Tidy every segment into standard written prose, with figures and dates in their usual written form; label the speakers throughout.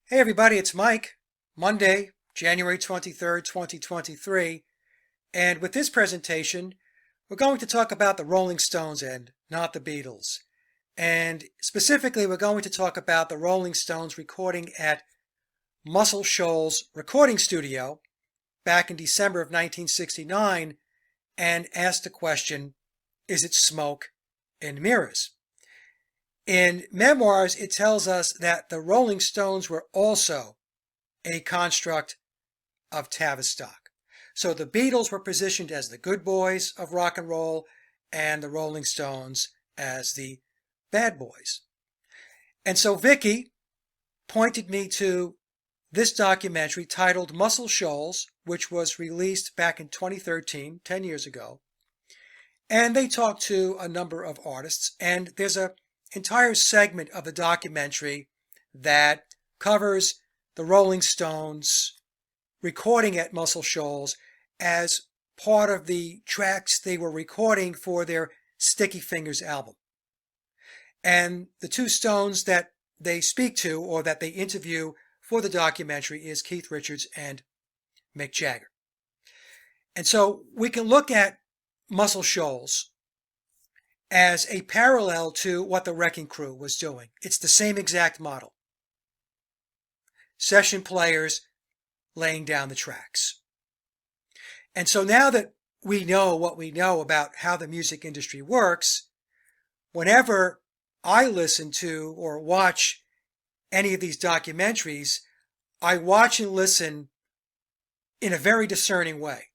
Speaker 1: Hey everybody, it's Mike. Monday, January 23rd, 2023. And with this presentation, we're going to talk about the Rolling Stones and not the Beatles. And specifically, we're going to talk about the Rolling Stones recording at Muscle Shoals Recording Studio back in December of 1969 and ask the question, is it smoke and mirrors? In Memoirs, it tells us that the Rolling Stones were also a construct of Tavistock. So the Beatles were positioned as the good boys of rock and roll and the Rolling Stones as the bad boys. And so Vicky pointed me to this documentary titled Muscle Shoals, which was released back in 2013, 10 years ago. And they talked to a number of artists, and there's an entire segment of the documentary that covers the Rolling Stones recording at Muscle Shoals as part of the tracks they were recording for their Sticky Fingers album. And the two Stones that they speak to or that they interview for the documentary is Keith Richards and Mick Jagger. And so we can look at Muscle Shoals as a parallel to what the Wrecking Crew was doing. It's the same exact model. Session players laying down the tracks. And so now that we know what we know about how the music industry works, whenever I listen to or watch any of these documentaries, I watch and listen in a very discerning way.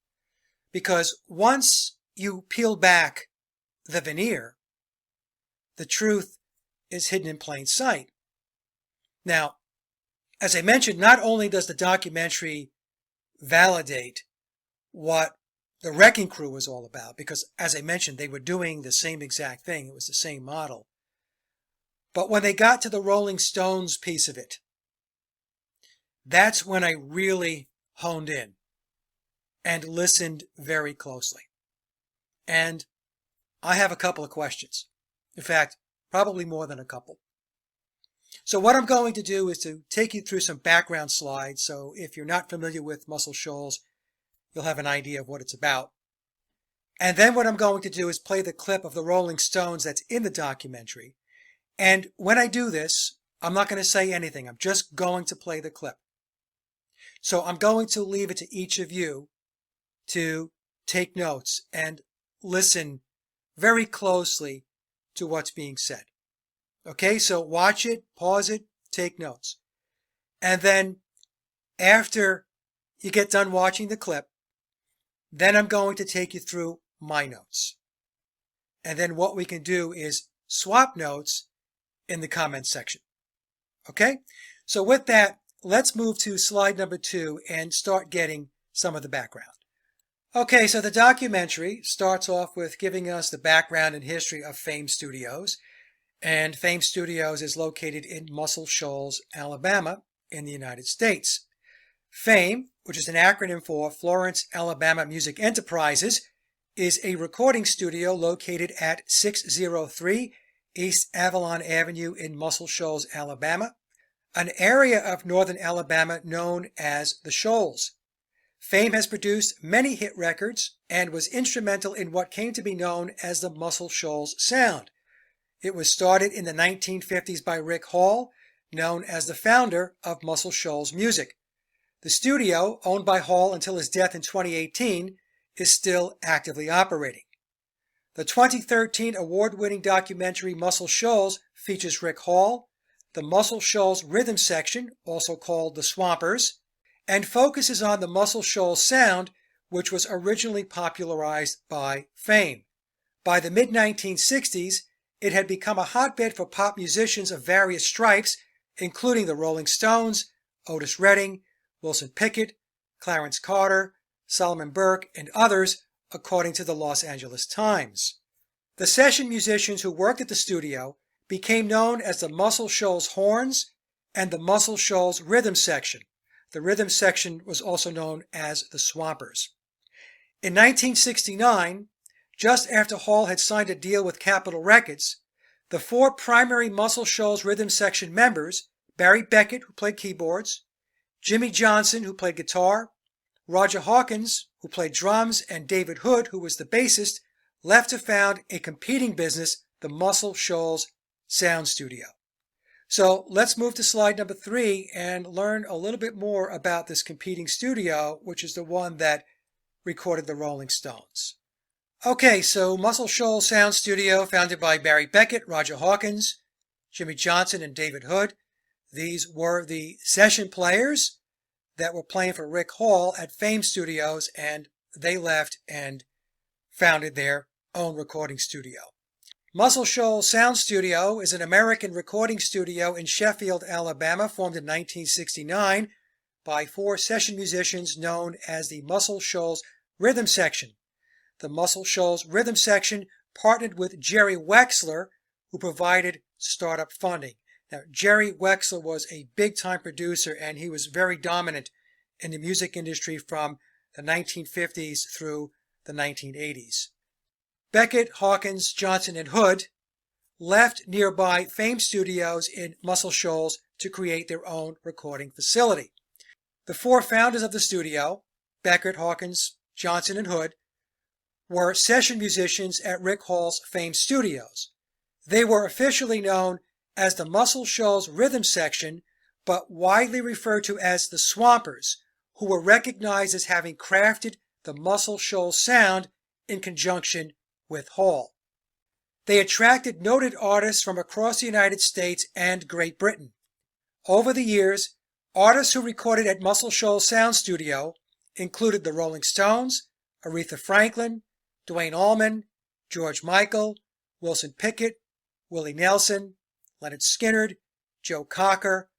Speaker 1: Because once you peel back the veneer, the truth is hidden in plain sight. Now, as I mentioned, not only does the documentary validate what the Wrecking Crew was all about, because as I mentioned, they were doing the same exact thing. It was the same model. But when they got to the Rolling Stones piece of it, that's when I really honed in and listened very closely. And I have a couple of questions. In fact, probably more than a couple. So what I'm going to do is to take you through some background slides. So if you're not familiar with Muscle Shoals, you'll have an idea of what it's about. And then what I'm going to do is play the clip of the Rolling Stones that's in the documentary. And when I do this, I'm not going to say anything. I'm just going to play the clip. So I'm going to leave it to each of you to take notes and listen very closely to what's being said. Okay, so watch it, pause it, take notes. And then after you get done watching the clip, then I'm going to take you through my notes. And then what we can do is swap notes in the comments section. Okay, so with that, let's move to slide number 2 and start getting some of the background. Okay, so the documentary starts off with giving us the background and history of Fame Studios. And Fame Studios is located in Muscle Shoals, Alabama, in the United States. Fame, which is an acronym for Florence, Alabama Music Enterprises, is a recording studio located at 603 East Avalon Avenue in Muscle Shoals, Alabama, an area of northern Alabama known as the Shoals. Fame has produced many hit records and was instrumental in what came to be known as the Muscle Shoals Sound. It was started in the 1950s by Rick Hall, known as the founder of Muscle Shoals Music. The studio, owned by Hall until his death in 2018, is still actively operating. The 2013 award-winning documentary Muscle Shoals features Rick Hall, the Muscle Shoals rhythm section, also called the Swampers, and focuses on the Muscle Shoals sound, which was originally popularized by Fame. By the mid-1960s, it had become a hotbed for pop musicians of various stripes, including the Rolling Stones, Otis Redding, Wilson Pickett, Clarence Carter, Solomon Burke, and others, according to the Los Angeles Times. The session musicians who worked at the studio became known as the Muscle Shoals Horns and the Muscle Shoals Rhythm Section. The rhythm section was also known as the Swampers. In 1969, just after Hall had signed a deal with Capitol Records, the 4 primary Muscle Shoals rhythm section members Barry Beckett, who played keyboards, Jimmy Johnson, who played guitar, Roger Hawkins, who played drums, and David Hood, who was the bassist, left to found a competing business, the Muscle Shoals Sound Studio. So let's move to slide number 3 and learn a little bit more about this competing studio, which is the one that recorded the Rolling Stones. Okay, so Muscle Shoals Sound Studio, founded by Barry Beckett, Roger Hawkins, Jimmy Johnson, and David Hood. These were the session players that were playing for Rick Hall at Fame Studios, and they left and founded their own recording studio. Muscle Shoals Sound Studio is an American recording studio in Sheffield, Alabama, formed in 1969 by 4 session musicians known as the Muscle Shoals Rhythm Section. The Muscle Shoals Rhythm Section partnered with Jerry Wexler, who provided startup funding. Now, Jerry Wexler was a big-time producer, and he was very dominant in the music industry from the 1950s through the 1980s. Beckett, Hawkins, Johnson, and Hood left nearby Fame Studios in Muscle Shoals to create their own recording facility. The 4 founders of the studio, Beckett, Hawkins, Johnson, and Hood, were session musicians at Rick Hall's Fame Studios. They were officially known as the Muscle Shoals Rhythm Section, but widely referred to as the Swampers, who were recognized as having crafted the Muscle Shoals sound in conjunction with Hall. They attracted noted artists from across the United States and Great Britain. Over the years, artists who recorded at Muscle Shoals Sound Studio included the Rolling Stones, Aretha Franklin, Duane Allman, George Michael, Wilson Pickett, Willie Nelson, Leonard Skinner, Joe Cocker,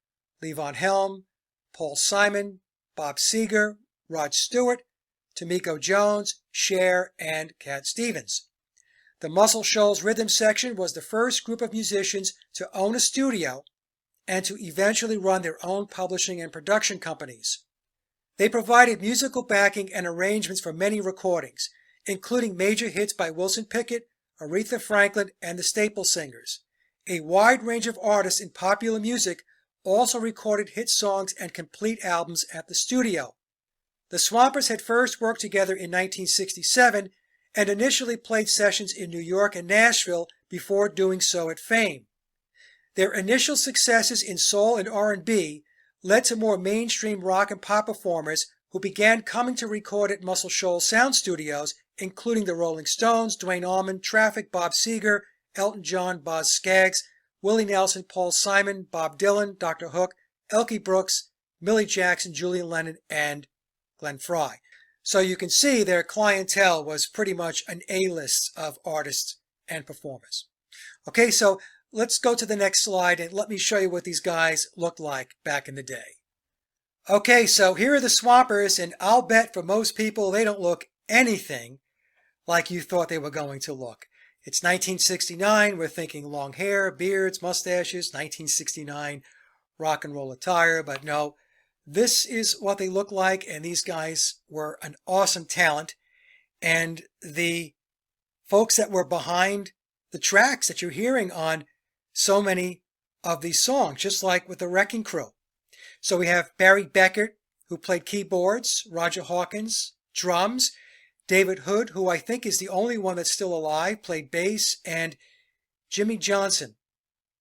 Speaker 1: Levon Helm, Paul Simon, Bob Seger, Rod Stewart, Tomiko Jones, Cher, and Cat Stevens. The Muscle Shoals Rhythm Section was the first group of musicians to own a studio and to eventually run their own publishing and production companies. They provided musical backing and arrangements for many recordings, including major hits by Wilson Pickett, Aretha Franklin, and the Staple Singers. A wide range of artists in popular music also recorded hit songs and complete albums at the studio. The Swampers had first worked together in 1967 and initially played sessions in New York and Nashville before doing so at Fame. Their initial successes in soul and R&B led to more mainstream rock and pop performers who began coming to record at Muscle Shoals Sound Studios, including the Rolling Stones, Duane Allman, Traffic, Bob Seger, Elton John, Boz Scaggs, Willie Nelson, Paul Simon, Bob Dylan, Dr. Hook, Elkie Brooks, Millie Jackson, Julian Lennon, and Glenn Frey. So you can see their clientele was pretty much an A-list of artists and performers. Okay, so let's go to the next slide and let me show you what these guys looked like back in the day. Okay, so here are the Swampers, and I'll bet for most people they don't look anything like you thought they were going to look. It's 1969, we're thinking long hair, beards, mustaches, 1969 rock and roll attire, but no, this is what they look like, and these guys were an awesome talent. And the folks that were behind the tracks that you're hearing on so many of these songs, just like with the Wrecking Crew. So we have Barry Beckett, who played keyboards, Roger Hawkins, drums, David Hood, who I think is the only one that's still alive, played bass, and Jimmy Johnson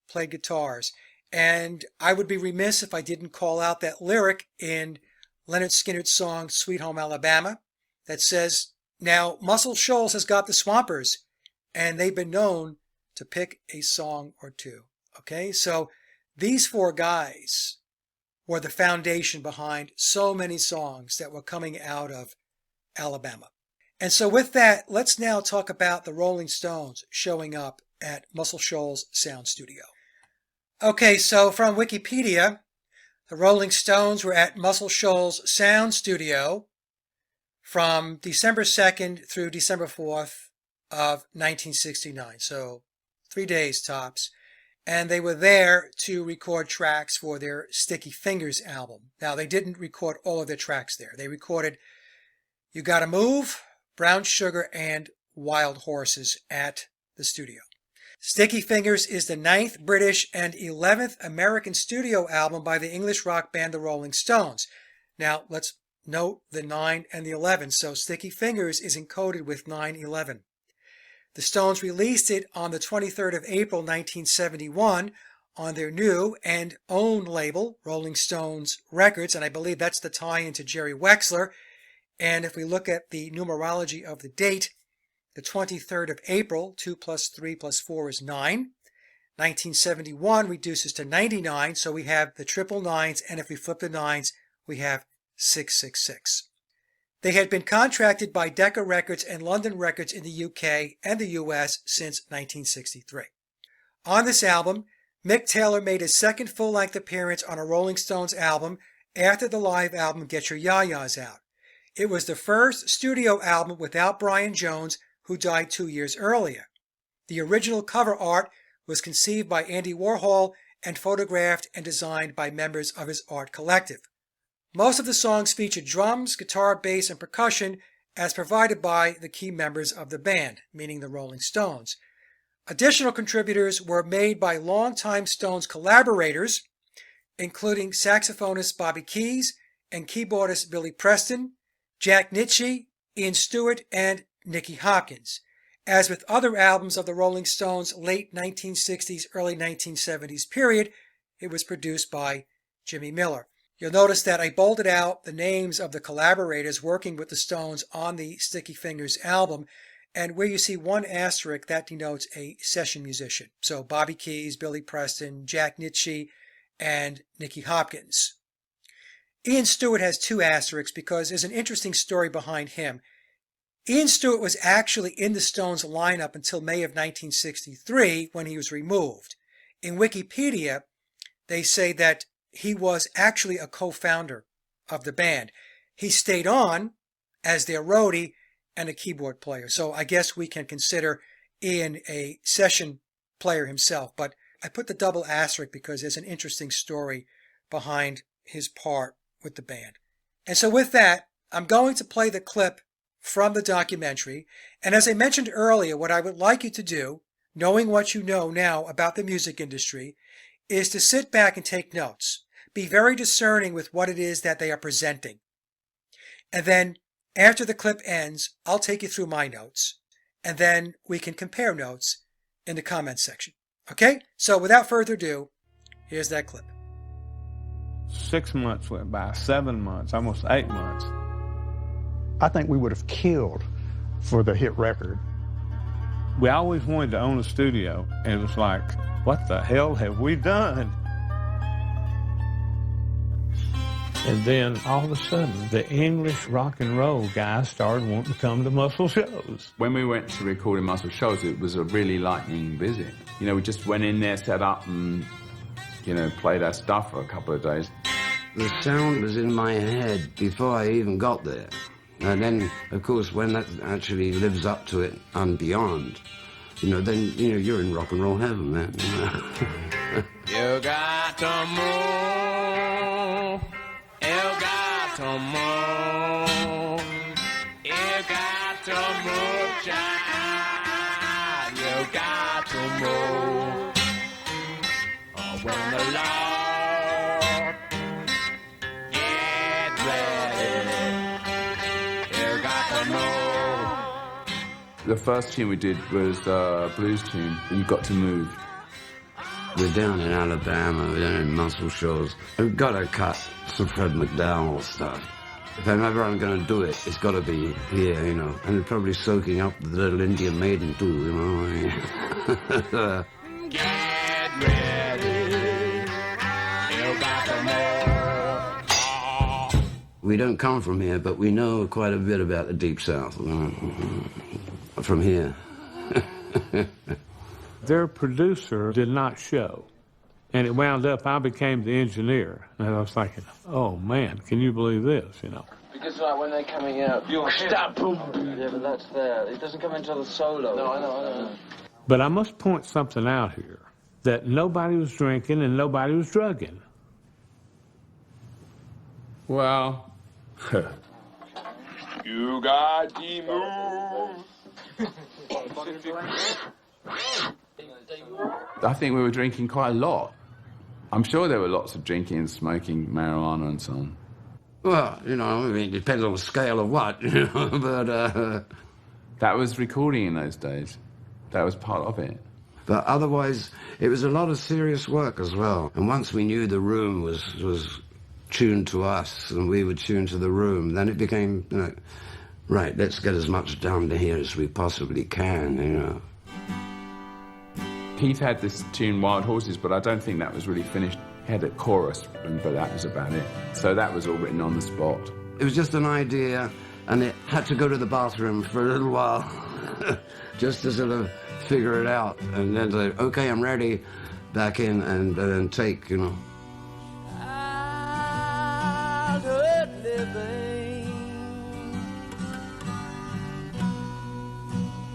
Speaker 1: played guitars. And I would be remiss if I didn't call out that lyric in Leonard Skinner's song Sweet Home Alabama that says, now Muscle Shoals has got the Swampers, and they've been known to pick a song or two. Okay, so these 4 guys were the foundation behind so many songs that were coming out of Alabama. And so with that, let's now talk about the Rolling Stones showing up at Muscle Shoals Sound Studio. Okay, so from Wikipedia, the Rolling Stones were at Muscle Shoals Sound Studio from December 2nd through December 4th of 1969, so 3 days tops. And they were there to record tracks for their Sticky Fingers album. Now, they didn't record all of their tracks there. They recorded You Gotta Move, Brown Sugar, and Wild Horses at the studio. Sticky Fingers is the 9th British and 11th American studio album by the English rock band The Rolling Stones. Now, let's note the 9 and the 11. So Sticky Fingers is encoded with 9/11. The Stones released it on the 23rd of April, 1971 on their new and own label, Rolling Stones Records, and I believe that's the tie-in to Jerry Wexler. And if we look at the numerology of the date, the 23rd of April, 2 plus 3 plus 4 is 9. 1971 reduces to 99, so we have the triple nines, and if we flip the nines, we have 666. They had been contracted by Decca Records and London Records in the UK and the US since 1963. On this album, Mick Taylor made his second full-length appearance on a Rolling Stones album after the live album Get Your Ya-Ya's Out. It was the first studio album without Brian Jones, who died 2 years earlier. The original cover art was conceived by Andy Warhol and photographed and designed by members of his art collective. Most of the songs featured drums, guitar, bass, and percussion as provided by the key members of the band, meaning the Rolling Stones. Additional contributors were made by longtime Stones collaborators, including saxophonist Bobby Keys and keyboardist Billy Preston, Jack Nitzsche, Ian Stewart, and Nicky Hopkins. As with other albums of the Rolling Stones' late 1960s, early 1970s period, it was produced by Jimmy Miller. You'll notice that I bolded out the names of the collaborators working with the Stones on the Sticky Fingers album, and where you see one asterisk, that denotes a session musician. So Bobby Keys, Billy Preston, Jack Nitzsche, and Nicky Hopkins. Ian Stewart has 2 asterisks because there's an interesting story behind him. Ian Stewart was actually in the Stones lineup until May of 1963 when he was removed. In Wikipedia, they say that he was actually a co-founder of the band. He stayed on as their roadie and a keyboard player. So I guess we can consider Ian a session player himself. But I put the double asterisk because there's an interesting story behind his part with the band. And so with that, I'm going to play the clip from the documentary. And as I mentioned earlier, what I would like you to do, knowing what you know now about the music industry, is to sit back and take notes. Be very discerning with what it is that they are presenting. And then after the clip ends, I'll take you through my notes. And then we can compare notes in the comments section. Okay? So without further ado, here's that clip.
Speaker 2: 6 months went by, 7 months, almost 8 months.
Speaker 3: I think we would have killed for the hit record.
Speaker 2: We always wanted to own a studio, and it was like, what the hell have we done? And then all of a sudden, the English rock and roll guys started wanting to come to Muscle Shoals.
Speaker 4: When we went to record in Muscle Shoals, it was a really lightning visit. You know, we just went in there, set up, and, you know, played our stuff for a couple of days.
Speaker 5: The sound was in my head before I even got there. And then, of course, when that actually lives up to it and beyond, you know, then, you know, you're in rock and roll heaven, man.
Speaker 6: You got to move. You got to move. You got to move, child. You got to move. Oh, when the Lord get ready, you got to move.
Speaker 4: The first tune we did was a blues tune, You Got to Move.
Speaker 5: We're down in Alabama, we're down in Muscle Shoals. We've got to cut some Fred McDowell stuff. If ever I'm going to do it, it's got to be here, you know. And probably soaking up the little Indian maiden too, you know.
Speaker 6: Get ready. You got to move. Oh.
Speaker 5: We don't come from here, but we know quite a bit about the Deep South. From here.
Speaker 2: Their producer did not show. And it wound up, I became the engineer. And I was thinking, oh man, can you believe this, you know?
Speaker 7: Because like when they're coming out, you'll stop, boom. Yeah, but that's there. It doesn't come until the solo. No, I know.
Speaker 2: But I must point something out here, that nobody was drinking and nobody was drugging.
Speaker 4: Well,
Speaker 6: You got to move.
Speaker 4: I think we were drinking quite a lot. I'm sure there were lots of drinking and smoking marijuana and so on.
Speaker 5: Well, you know, I mean, it depends on the scale of what, you know, but...
Speaker 4: That was recording in those days. That was part of it.
Speaker 5: But otherwise, it was a lot of serious work as well. And once we knew the room was tuned to us and we were tuned to the room, then it became, you know, right, let's get as much down to here as we possibly can, you know.
Speaker 4: Keith had this tune, Wild Horses, but I don't think that was really finished. He had a chorus, but that was about it. So that was all written on the spot.
Speaker 5: It was just an idea, and it had to go to the bathroom for a little while, just to sort of figure it out. And then say, okay, I'm ready, back in, and then take, you know.
Speaker 6: Childhood living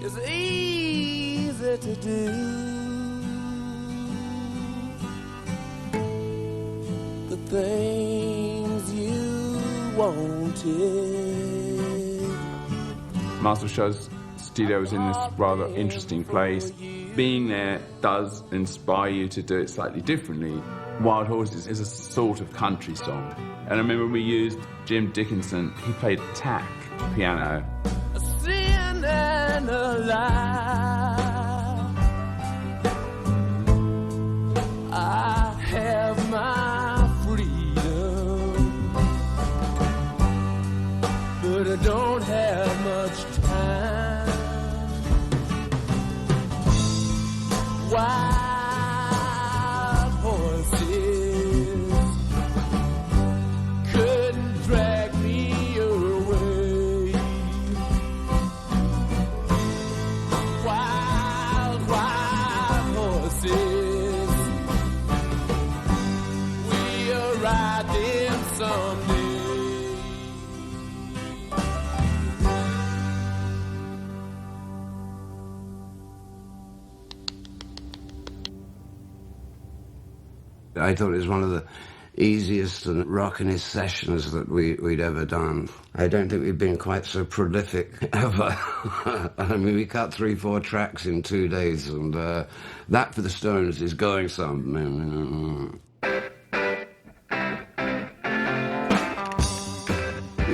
Speaker 6: is easy to do. The things you wanted.
Speaker 4: Muscle Shoals Studio was in this rather interesting place. Being there does inspire you to do it slightly differently. Wild Horses is a sort of country song. And I remember we used Jim Dickinson. He played tack piano.
Speaker 6: A sin and a lie. I have my freedom, but I don't have much time. Wild horses couldn't drag me away. Wild, wild horses, we'll ride them someday.
Speaker 5: I thought it was one of the easiest and rockinest sessions that we'd ever done. I don't think we've been quite so prolific ever. I mean, we cut 3-4 tracks in 2 days, and that for the Stones is going some.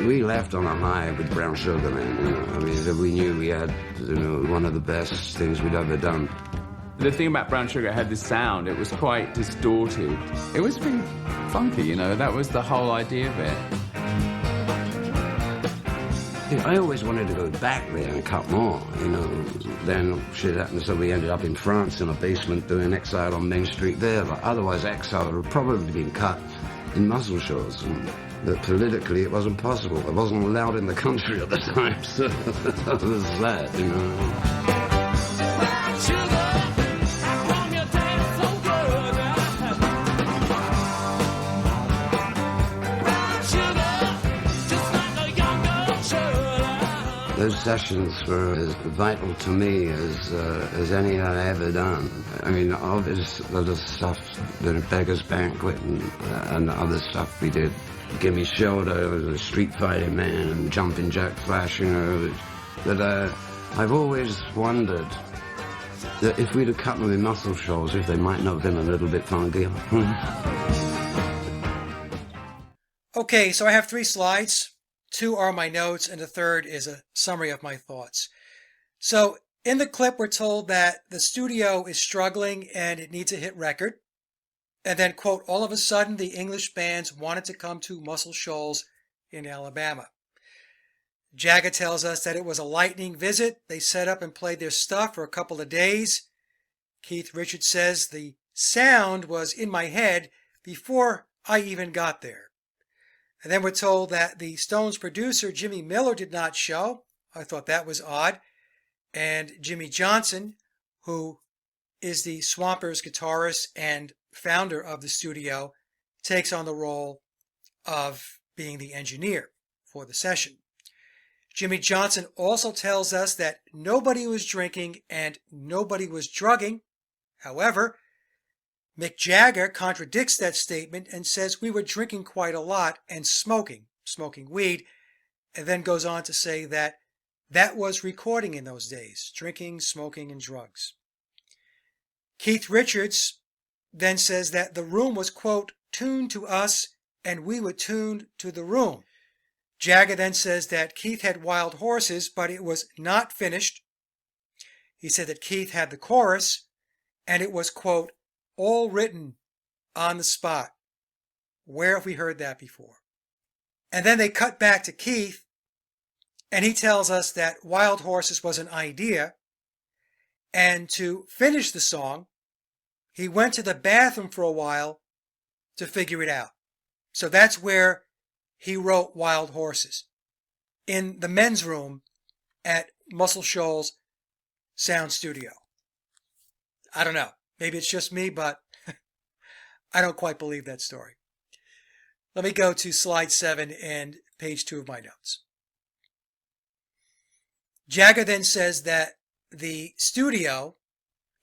Speaker 5: We left on a high with Brown Sugar, man. You know? I mean, we knew we had, you know, one of the best things we'd ever done.
Speaker 4: The thing about Brown Sugar, it had this sound. It was quite distorted. It was really funky, you know. That was the whole idea of it.
Speaker 5: I always wanted to go back there and cut more, you know. Then shit happened, so we ended up in France in a basement doing Exile on Main Street there. But otherwise, Exile would have probably been cut in Muscle Shoals. But politically, it wasn't possible. It wasn't allowed in the country at the time, so that was that, you know. Those sessions were as vital to me as any I'd ever done. I mean, obviously, the stuff, the Beggar's Banquet and other stuff we did. Gimme Shoulder, the Street Fighting Man, and Jumping Jack Flash, you know. That I've always wondered that if we'd have cut them in Muscle Shoals, if they might not have been a little bit funkier.
Speaker 1: Okay, so I have 3 slides. 2 are my notes, and the third is a summary of my thoughts. So in the clip, we're told that the studio is struggling and it needs a hit record. And then, quote, all of a sudden, the English bands wanted to come to Muscle Shoals in Alabama. Jagger tells us that it was a lightning visit. They set up and played their stuff for a couple of days. Keith Richards says the sound was in my head before I even got there. And then we're told that the Stones producer, Jimmy Miller, did not show. I thought that was odd. And Jimmy Johnson, who is the Swampers guitarist and founder of the studio, takes on the role of being the engineer for the session. Jimmy Johnson also tells us that nobody was drinking and nobody was drugging. However, Mick Jagger contradicts that statement and says we were drinking quite a lot and smoking weed, and then goes on to say that that was recording in those days, drinking, smoking, and drugs. Keith Richards then says that the room was, quote, tuned to us and we were tuned to the room. Jagger then says that Keith had Wild Horses, but it was not finished. He said that Keith had the chorus and it was, quote, all written on the spot. Where have we heard that before? And then they cut back to Keith, and he tells us that Wild Horses was an idea, and to finish the song, he went to the bathroom for a while to figure it out. So that's where he wrote Wild Horses, in the men's room at Muscle Shoals Sound Studio. I don't know. Maybe it's just me, but I don't quite believe that story. Let me go to slide 7 and page 2 of my notes. Jagger then says that the studio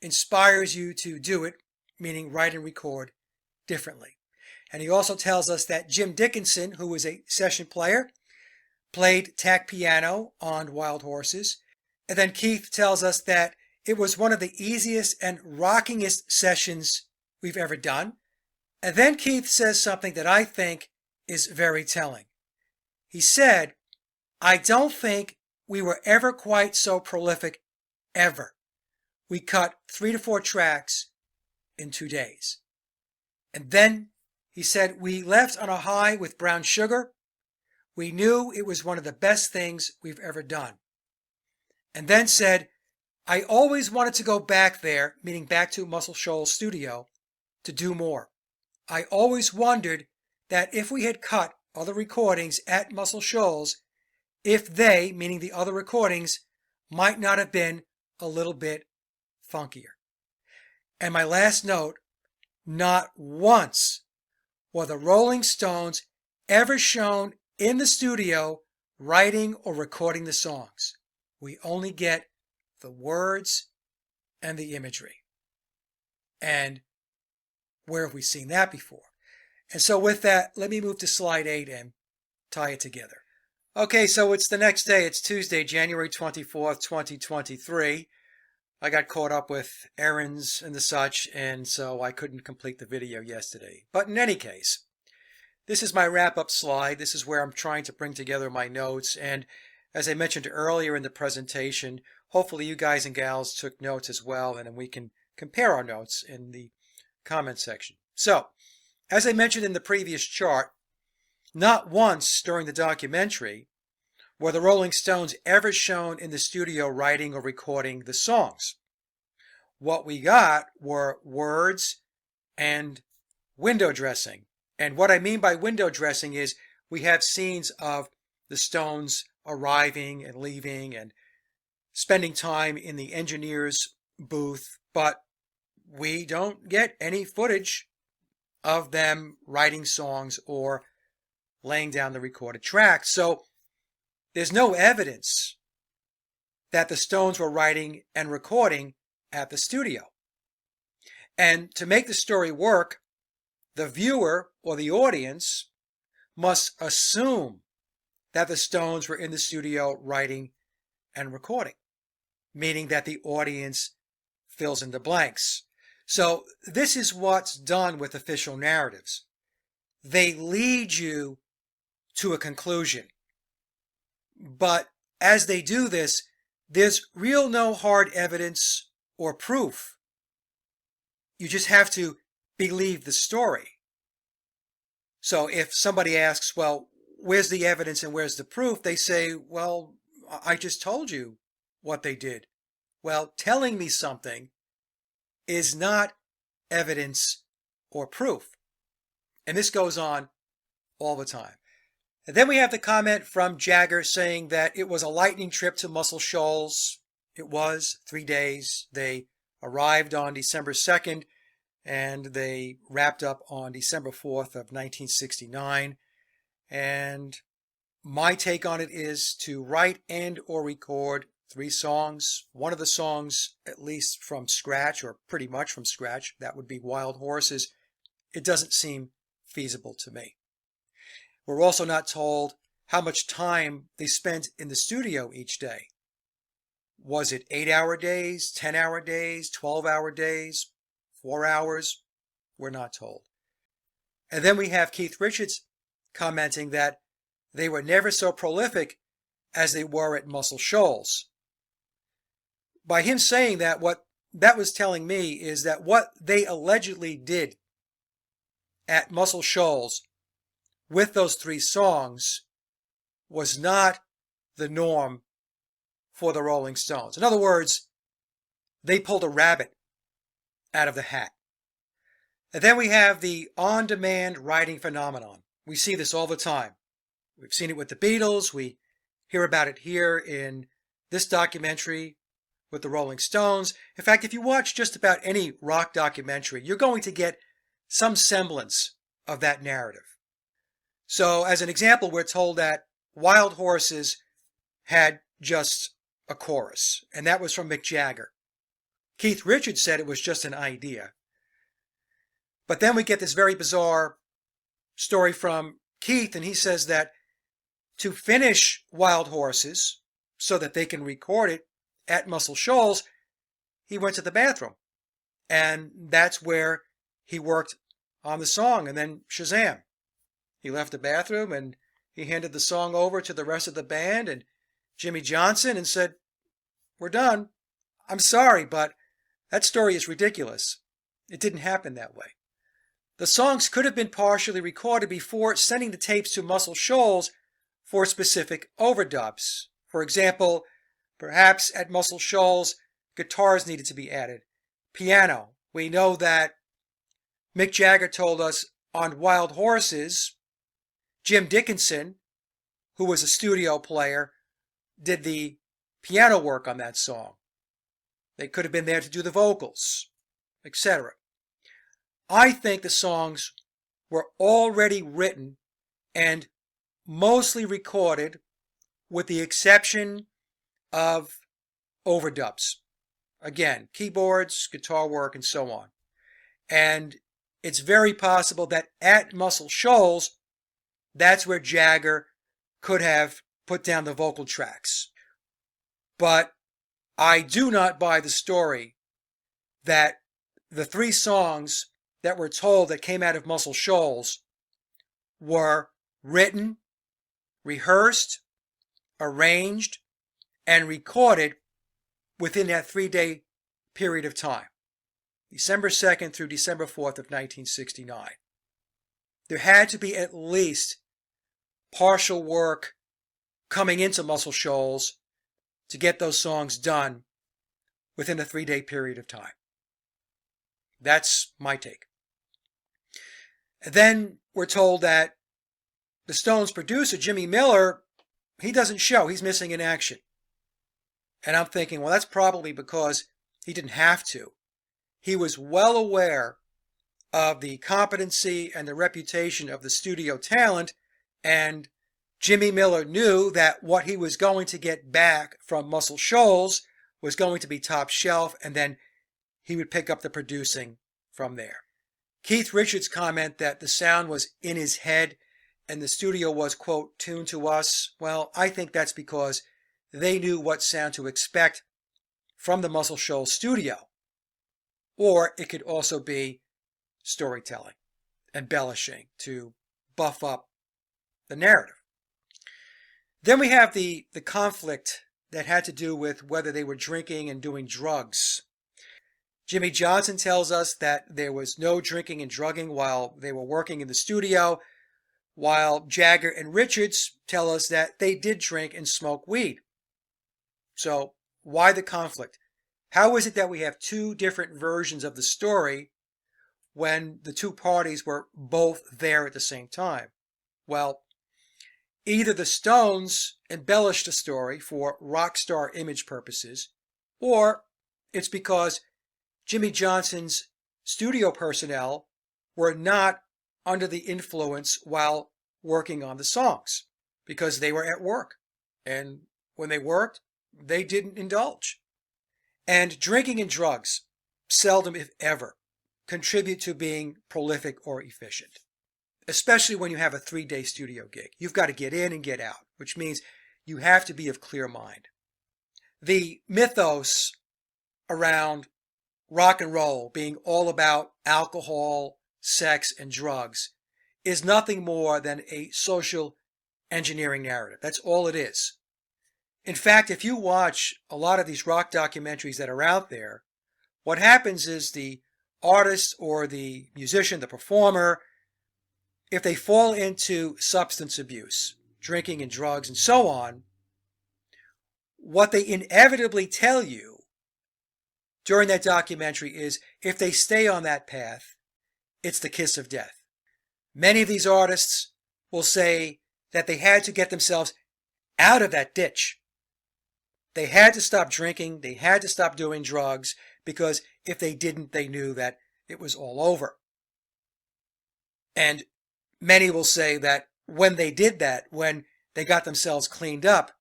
Speaker 1: inspires you to do it, meaning write and record differently. And he also tells us that Jim Dickinson, who was a session player, played tack piano on Wild Horses. And then Keith tells us that it was one of the easiest and rockingest sessions we've ever done. And then Keith says something that I think is very telling. He said, I don't think we were ever quite so prolific ever. We cut 3 to 4 tracks in 2 days. And then he said, we left on a high with Brown Sugar. We knew it was one of the best things we've ever done. And then said, I always wanted to go back there, meaning back to Muscle Shoals Studio, to do more. I always wondered that if we had cut other recordings at Muscle Shoals, if they, meaning the other recordings, might not have been a little bit funkier. And my last note, not once were the Rolling Stones ever shown in the studio writing or recording the songs. We only get the words and the imagery. And where have we seen that before? And so with that, let me move to slide 8 and tie it together. Okay, so it's the next day. It's Tuesday, January 24th, 2023. I got caught up with errands and the such, and so I couldn't complete the video yesterday. But in any case, this is my wrap-up slide. This is where I'm trying to bring together my notes. And as I mentioned earlier in the presentation, hopefully you guys and gals took notes as well, and then we can compare our notes in the comment section. So, as I mentioned in the previous chart, not once during the documentary were the Rolling Stones ever shown in the studio writing or recording the songs. What we got were words and window dressing. And what I mean by window dressing is we have scenes of the Stones arriving and leaving and spending time in the engineer's booth, but we don't get any footage of them writing songs or laying down the recorded track. So there's no evidence that the Stones were writing and recording at the studio. And to make the story work, the viewer or the audience must assume that the Stones were in the studio writing and recording, meaning that the audience fills in the blanks. So this is what's done with official narratives. They lead you to a conclusion. But as they do this, there's real no hard evidence or proof. You just have to believe the story. So if somebody asks, well, where's the evidence and where's the proof? They say, well, I just told you what they did. Well, telling me something is not evidence or proof. And this goes on all the time. And then we have the comment from Jagger saying that it was a lightning trip to Muscle Shoals. It was 3 days. They arrived on December 2nd and they wrapped up on December 4th of 1969. And my take on it is to write and or record 3 songs. One of the songs, at least from scratch or pretty much from scratch, that would be Wild Horses. It doesn't seem feasible to me. We're also not told how much time they spent in the studio each day. Was it 8-hour days, 10-hour days, 12-hour days? 4 hours? We're not told. And then we have Keith Richards commenting that they were never so prolific as they were at Muscle Shoals. By him saying that, what that was telling me is that what they allegedly did at Muscle Shoals with those 3 songs was not the norm for the Rolling Stones. In other words, they pulled a rabbit out of the hat. And then we have the on-demand writing phenomenon. We see this all the time. We've seen it with the Beatles. We hear about it here in this documentary with the Rolling Stones. In fact, if you watch just about any rock documentary, you're going to get some semblance of that narrative. So, as an example, we're told that Wild Horses had just a chorus, and that was from Mick Jagger. Keith Richards said it was just an idea. But then we get this very bizarre story from Keith, and he says that to finish Wild Horses so that they can record it at Muscle Shoals, he went to the bathroom. And that's where he worked on the song. And then Shazam. He left the bathroom and he handed the song over to the rest of the band and Jimmy Johnson and said, "We're done. I'm sorry, but that story is ridiculous. It didn't happen that way." The songs could have been partially recorded before sending the tapes to Muscle Shoals for specific overdubs. For example, perhaps at Muscle Shoals, guitars needed to be added. Piano. We know that Mick Jagger told us on Wild Horses, Jim Dickinson, who was a studio player, did the piano work on that song. They could have been there to do the vocals, etc. I think the songs were already written and mostly recorded with the exception of overdubs. Again, keyboards, guitar work, and so on. And it's very possible that at Muscle Shoals, that's where Jagger could have put down the vocal tracks. But I do not buy the story that the 3 songs that were told that came out of Muscle Shoals were written, rehearsed, arranged, and recorded within that 3-day period of time, December 2nd through December 4th of 1969. There had to be at least partial work coming into Muscle Shoals to get those songs done within a 3-day period of time. That's my take. And then we're told that the Stones producer, Jimmy Miller, he doesn't show. He's missing in action. And I'm thinking, well, that's probably because he didn't have to. He was well aware of the competency and the reputation of the studio talent, and Jimmy Miller knew that what he was going to get back from Muscle Shoals was going to be top shelf, and then he would pick up the producing from there. Keith Richards' comment that the sound was in his head and the studio was, quote, tuned to us, well, I think that's because they knew what sound to expect from the Muscle Shoals studio. Or it could also be storytelling, embellishing to buff up the narrative. Then we have the conflict that had to do with whether they were drinking and doing drugs. Jimmy Johnson tells us that there was no drinking and drugging while they were working in the studio, while Jagger and Richards tell us that they did drink and smoke weed. So why the conflict? How is it that we have 2 different versions of the story when the 2 parties were both there at the same time? Well, either the Stones embellished the story for rock star image purposes, or it's because Jimmy Johnson's studio personnel were not under the influence while working on the songs, because they were at work. And when they worked, they didn't indulge. And drinking and drugs seldom, if ever, contribute to being prolific or efficient, especially when you have a 3-day studio gig. You've got to get in and get out, which means you have to be of clear mind. The mythos around rock and roll being all about alcohol, sex, and drugs is nothing more than a social engineering narrative. That's all it is. In fact, if you watch a lot of these rock documentaries that are out there, what happens is the artist or the musician, the performer, if they fall into substance abuse, drinking and drugs and so on, what they inevitably tell you during that documentary is if they stay on that path, it's the kiss of death. Many of these artists will say that they had to get themselves out of that ditch. They had to stop drinking, they had to stop doing drugs, because if they didn't, they knew that it was all over. And many will say that when they did that, when they got themselves cleaned up,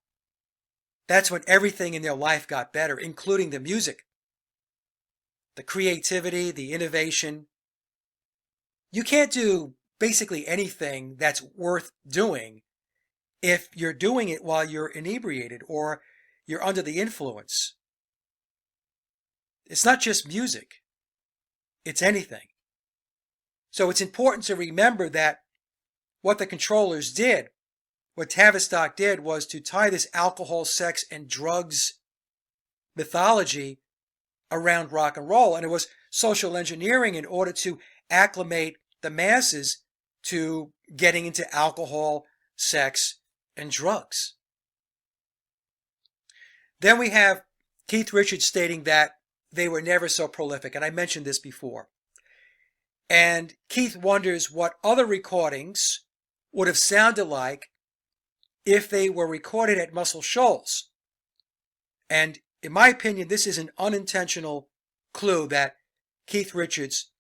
Speaker 1: that's when everything in their life got better, including the music, the creativity, the innovation. You can't do basically anything that's worth doing if you're doing it while you're inebriated or you're under the influence. It's not just music. It's anything. So it's important to remember that what the Controllers did, what Tavistock did, was to tie this alcohol, sex, and drugs mythology around rock and roll. And it was social engineering in order to acclimate the masses to getting into alcohol, sex, and drugs. Then we have Keith Richards stating that they were never so prolific, and I mentioned this before. And Keith wonders what other recordings would have sounded like if they were recorded at Muscle Shoals. And in my opinion, this is an unintentional clue that Keith Richards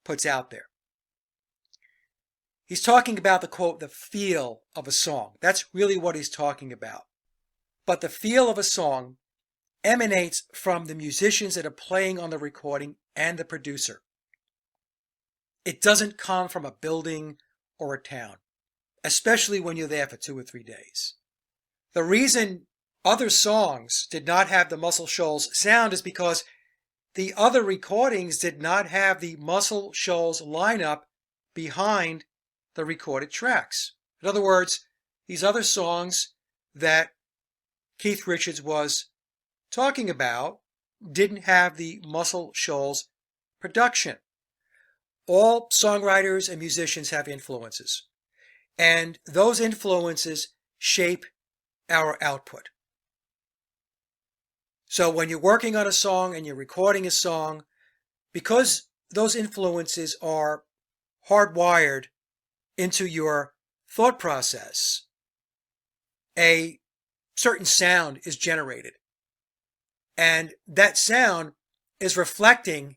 Speaker 1: puts out there. He's talking about the quote, the feel of a song. That's really what he's talking about. But the feel of a song emanates from the musicians that are playing on the recording and the producer. It doesn't come from a building or a town, especially when you're there for 2 or 3 days. The reason other songs did not have the Muscle Shoals sound is because the other recordings did not have the Muscle Shoals lineup behind the recorded tracks. In other words, these other songs that Keith Richards was talking about didn't have the Muscle Shoals production. All songwriters and musicians have influences, and those influences shape our output. So when you're working on a song and you're recording a song, because those influences are hardwired into your thought process, a certain sound is generated. And that sound is reflecting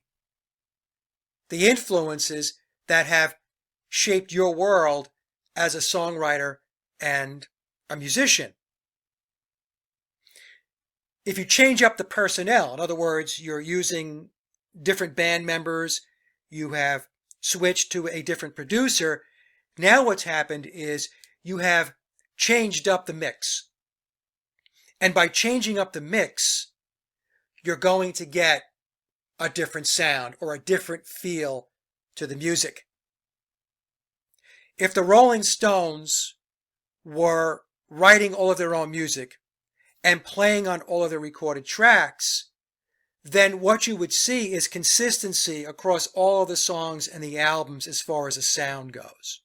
Speaker 1: the influences that have shaped your world as a songwriter and a musician. If you change up the personnel, in other words, you're using different band members, you have switched to a different producer, now what's happened is you have changed up the mix. And by changing up the mix, you're going to get a different sound or a different feel to the music. If the Rolling Stones were writing all of their own music and playing on all of their recorded tracks, then what you would see is consistency across all of the songs and the albums as far as the sound goes.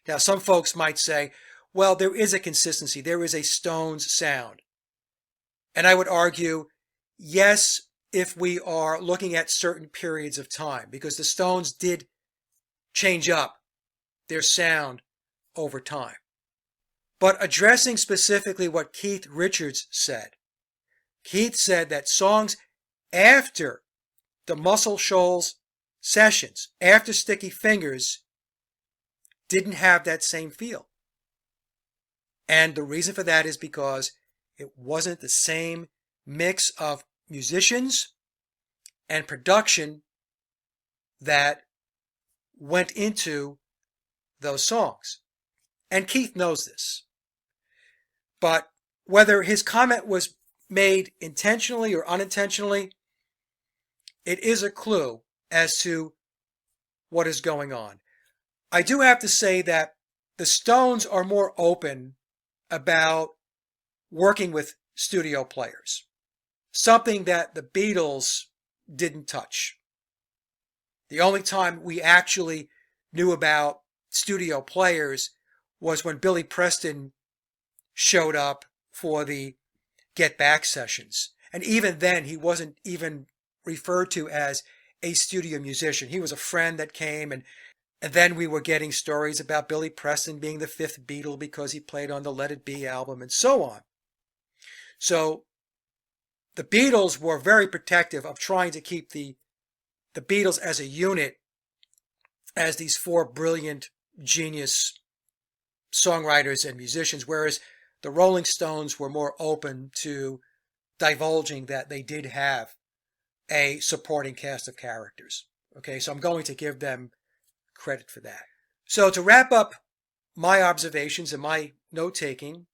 Speaker 1: Now, some folks might say, well, there is a consistency. There is a Stones sound. And I would argue, yes, if we are looking at certain periods of time, because the Stones did change up their sound over time. But addressing specifically what Keith Richards said, Keith said that songs after the Muscle Shoals sessions, after Sticky Fingers, didn't have that same feel. And the reason for that is because it wasn't the same mix of musicians and production that went into those songs. And Keith knows this. But whether his comment was made intentionally or unintentionally, it is a clue as to what is going on. I do have to say that the Stones are more open about working with studio players, something that the Beatles didn't touch. The only time we actually knew about studio players was when Billy Preston showed up for the Get Back sessions. And even then, he wasn't even referred to as a studio musician. He was a friend that came, and then we were getting stories about Billy Preston being the fifth Beatle because he played on the Let It Be album and so on. So the Beatles were very protective of trying to keep the Beatles as a unit, as these four brilliant genius songwriters and musicians, whereas the Rolling Stones were more open to divulging that they did have a supporting cast of characters. Okay, so I'm going to give them credit for that. So to wrap up my observations and my note-taking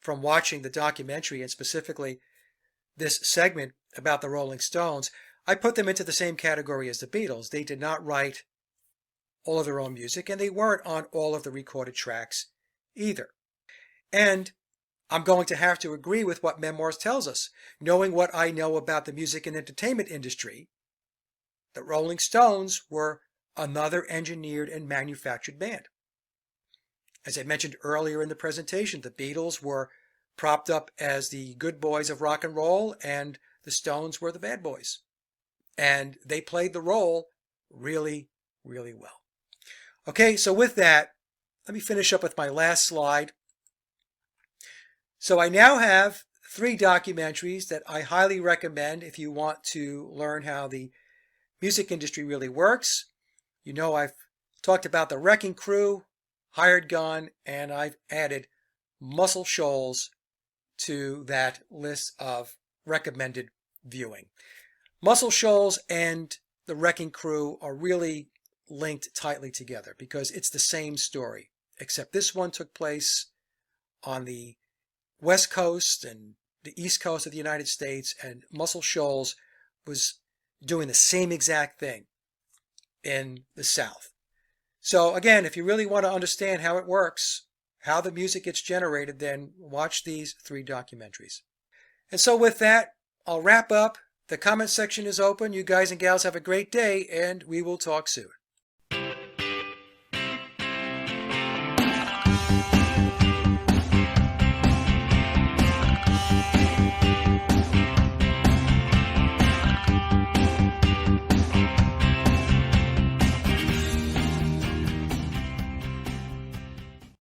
Speaker 1: from watching the documentary, and specifically this segment about the Rolling Stones, I put them into the same category as the Beatles. They did not write all of their own music, and they weren't on all of the recorded tracks either. And I'm going to have to agree with what Memoirs tells us. Knowing what I know about the music and entertainment industry, the Rolling Stones were another engineered and manufactured band. As I mentioned earlier in the presentation, the Beatles were propped up as the good boys of rock and roll, and the Stones were the bad boys. And they played the role really, really well. Okay, so with that, let me finish up with my last slide. So I now have 3 documentaries that I highly recommend if you want to learn how the music industry really works. You know, I've talked about The Wrecking Crew, Hired Gun, and I've added Muscle Shoals to that list of recommended viewing. Muscle Shoals and The Wrecking Crew are really linked tightly together because it's the same story, except this one took place on the West Coast and the East Coast of the United States, and Muscle Shoals was doing the same exact thing in the South. So again, if you really want to understand how it works, how the music gets generated, then watch these 3 documentaries. And so with that, I'll wrap up. The comment section is open. You guys and gals have a great day, and we will talk soon.